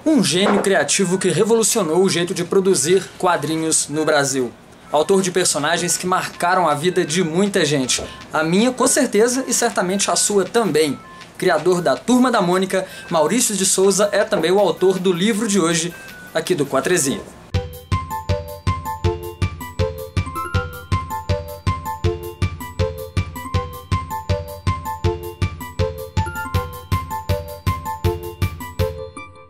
Um gênio criativo que revolucionou o jeito de produzir quadrinhos no Brasil. Autor de personagens que marcaram a vida de muita gente. A minha, com certeza, e certamente a sua também. Criador da Turma da Mônica, Maurício de Souza é também o autor do livro de hoje, aqui do Quatresia.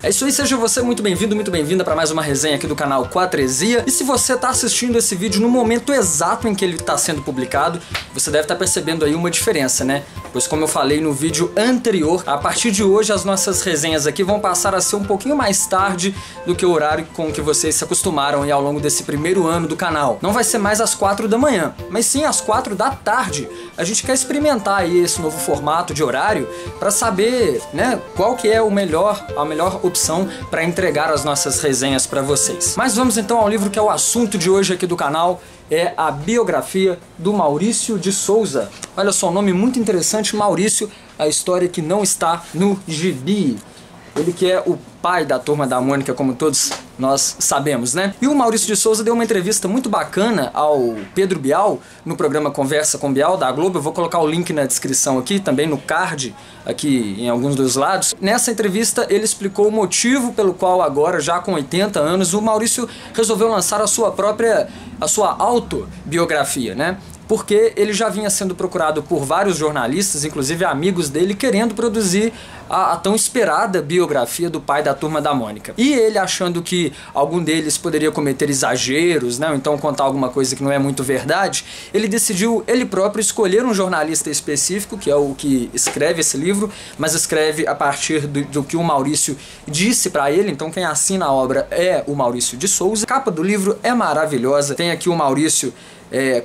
É isso aí, seja você muito bem-vindo, muito bem-vinda para mais uma resenha aqui do canal Quatresia. E se você está assistindo esse vídeo no momento exato em que ele está sendo publicado, você deve estar percebendo aí uma diferença, né? Pois como eu falei no vídeo anterior, a partir de hoje as nossas resenhas aqui vão passar a ser um pouquinho mais tarde do que o horário com que vocês se acostumaram aí ao longo desse primeiro ano do canal. Não vai ser mais às 4 da manhã, mas sim às 4 da tarde. A gente quer experimentar aí esse novo formato de horário para saber, né, qual que é a melhor opção para entregar as nossas resenhas para vocês. Mas vamos então ao livro que é o assunto de hoje aqui do canal, é a biografia do Maurício de Souza. Olha só, um nome muito interessante, Maurício, a história que não está no gibi. Ele que é o pai da Turma da Mônica, como todos nós sabemos, né? E o Maurício de Souza deu uma entrevista muito bacana ao Pedro Bial, no programa Conversa com Bial, da Globo. Eu vou colocar o link na descrição aqui, também no card, aqui em alguns dos lados. Nessa entrevista ele explicou o motivo pelo qual agora, já com 80 anos, o Maurício resolveu lançar a sua autobiografia, né? Porque ele já vinha sendo procurado por vários jornalistas, inclusive amigos dele, querendo produzir a tão esperada biografia do pai da Turma da Mônica. E ele, achando que algum deles poderia cometer exageros, né, ou então contar alguma coisa que não é muito verdade, ele decidiu ele próprio escolher um jornalista específico, que é o que escreve esse livro, mas escreve a partir do que o Maurício disse para ele. Então quem assina a obra é o Maurício de Souza. A capa do livro é maravilhosa, tem aqui o Maurício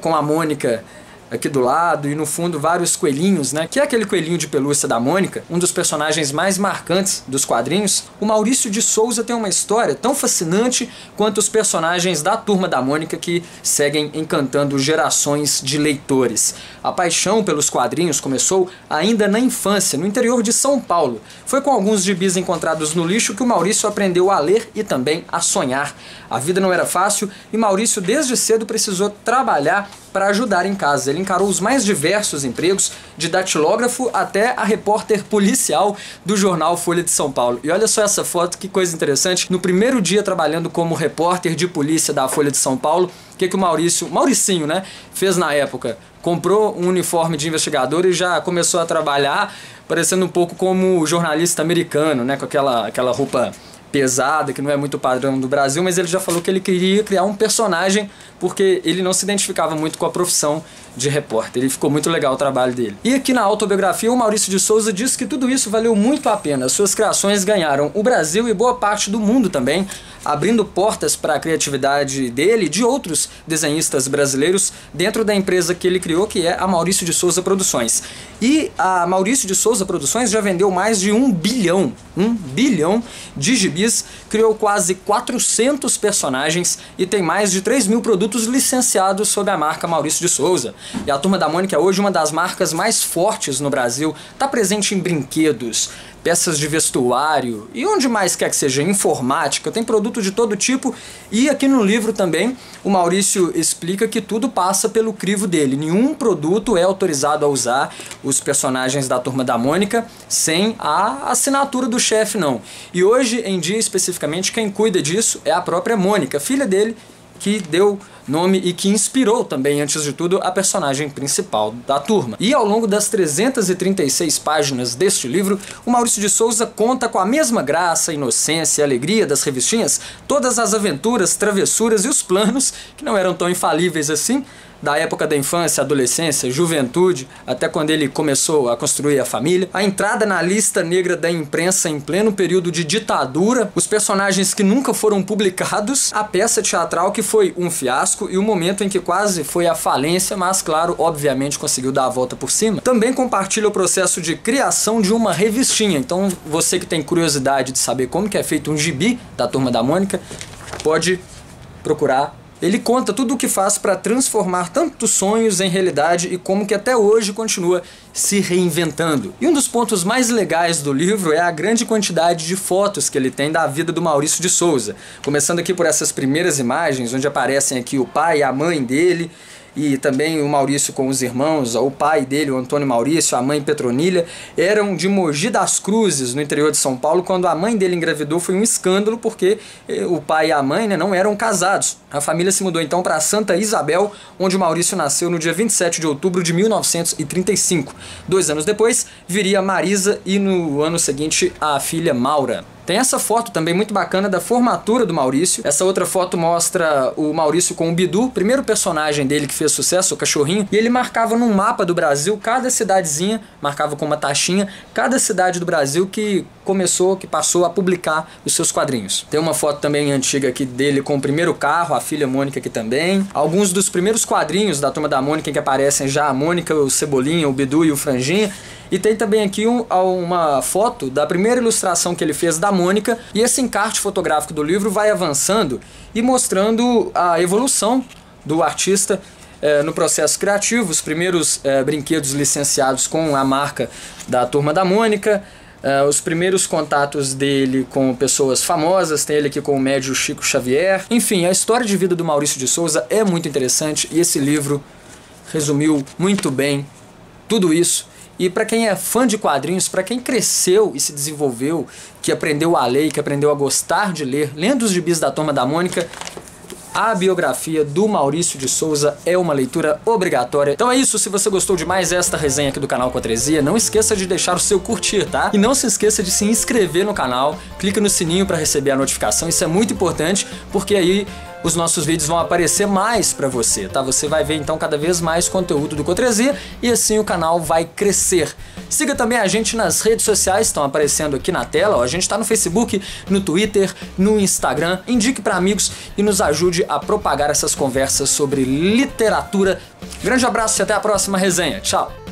com a Mônica aqui do lado e no fundo vários coelhinhos, né? Que é aquele coelhinho de pelúcia da Mônica, um dos personagens mais marcantes dos quadrinhos. O Maurício de Souza tem uma história tão fascinante quanto os personagens da Turma da Mônica, que seguem encantando gerações de leitores. A paixão pelos quadrinhos começou ainda na infância, no interior de São Paulo. Foi com alguns gibis encontrados no lixo que o Maurício aprendeu a ler e também a sonhar. A vida não era fácil e Maurício desde cedo precisou trabalhar para ajudar em casa. Ele encarou os mais diversos empregos, de datilógrafo até a repórter policial do jornal Folha de São Paulo. E olha só essa foto, que coisa interessante. No primeiro dia trabalhando como repórter de polícia da Folha de São Paulo, o que o Mauricinho, né, fez na época? Comprou um uniforme de investigador e já começou a trabalhar parecendo um pouco como o jornalista americano, né, com aquela roupa pesada, que não é muito padrão do Brasil, mas ele já falou que ele queria criar um personagem porque ele não se identificava muito com a profissão de repórter. Ele ficou muito legal o trabalho dele. E aqui na autobiografia o Maurício de Souza diz que tudo isso valeu muito a pena. Suas criações ganharam o Brasil e boa parte do mundo também, abrindo portas para a criatividade dele e de outros desenhistas brasileiros dentro da empresa que ele criou, que é a Maurício de Souza Produções. E a Maurício de Souza Produções já vendeu mais de 1 bilhão de gibis, criou quase 400 personagens e tem mais de 3 mil produtos licenciados sob a marca Maurício de Souza. E a Turma da Mônica é hoje uma das marcas mais fortes no Brasil, está presente em brinquedos, peças de vestuário e onde mais quer que seja, informática, tem produto de todo tipo. E aqui no livro também o Maurício explica que tudo passa pelo crivo dele. Nenhum produto é autorizado a usar os personagens da Turma da Mônica sem a assinatura do chefe, não. E hoje em dia, especificamente, quem cuida disso é a própria Mônica, filha dele, que deu nome e que inspirou também, antes de tudo, a personagem principal da turma. E ao longo das 336 páginas deste livro, o Maurício de Souza conta com a mesma graça, inocência e alegria das revistinhas todas as aventuras, travessuras e os planos, que não eram tão infalíveis assim, da época da infância, adolescência, juventude, até quando ele começou a construir a família, a entrada na lista negra da imprensa em pleno período de ditadura, os personagens que nunca foram publicados, a peça teatral que foi um fiasco e o momento em que quase foi à falência, mas claro, obviamente conseguiu dar a volta por cima. Também compartilha o processo de criação de uma revistinha, então você que tem curiosidade de saber como que é feito um gibi da Turma da Mônica, pode procurar Ele conta tudo o que faz para transformar tantos sonhos em realidade e como que até hoje continua se reinventando. E um dos pontos mais legais do livro é a grande quantidade de fotos que ele tem da vida do Maurício de Souza. Começando aqui por essas primeiras imagens, onde aparecem aqui o pai e a mãe dele, e também o Maurício com os irmãos, o pai dele, o Antônio Maurício, a mãe Petronilha, eram de Mogi das Cruzes, no interior de São Paulo. Quando a mãe dele engravidou foi um escândalo, porque o pai e a mãe, né, não eram casados. A família se mudou então para Santa Isabel, onde o Maurício nasceu no dia 27 de outubro de 1935. 2 anos depois, viria Marisa e no ano seguinte a filha Maura. Tem essa foto também muito bacana da formatura do Maurício. Essa outra foto mostra o Maurício com o Bidu, primeiro personagem dele que fez sucesso, o cachorrinho, e ele marcava num mapa do Brasil cada cidadezinha, marcava com uma taxinha, cada cidade do Brasil que passou a publicar os seus quadrinhos. Tem uma foto também antiga aqui dele com o primeiro carro, a filha Mônica aqui também. Alguns dos primeiros quadrinhos da Turma da Mônica em que aparecem já a Mônica, o Cebolinha, o Bidu e o Franjinha. E tem também aqui uma foto da primeira ilustração que ele fez da Mônica, e esse encarte fotográfico do livro vai avançando e mostrando a evolução do artista no processo criativo, os primeiros brinquedos licenciados com a marca da Turma da Mônica, os primeiros contatos dele com pessoas famosas, tem ele aqui com o médio Chico Xavier. Enfim, a história de vida do Maurício de Souza é muito interessante e esse livro resumiu muito bem tudo isso. E para quem é fã de quadrinhos, para quem cresceu e se desenvolveu, que aprendeu a ler, que aprendeu a gostar de ler, lendo os gibis da Turma da Mônica, a biografia do Maurício de Souza é uma leitura obrigatória. Então é isso, se você gostou de mais esta resenha aqui do canal Quadresia, não esqueça de deixar o seu curtir, tá? E não se esqueça de se inscrever no canal, clica no sininho para receber a notificação, isso é muito importante, porque aí os nossos vídeos vão aparecer mais para você, tá? Você vai ver então cada vez mais conteúdo do Quadresia e assim o canal vai crescer. Siga também a gente nas redes sociais, estão aparecendo aqui na tela, ó. A gente está no Facebook, no Twitter, no Instagram. Indique para amigos e nos ajude a propagar essas conversas sobre literatura. Grande abraço e até a próxima resenha. Tchau!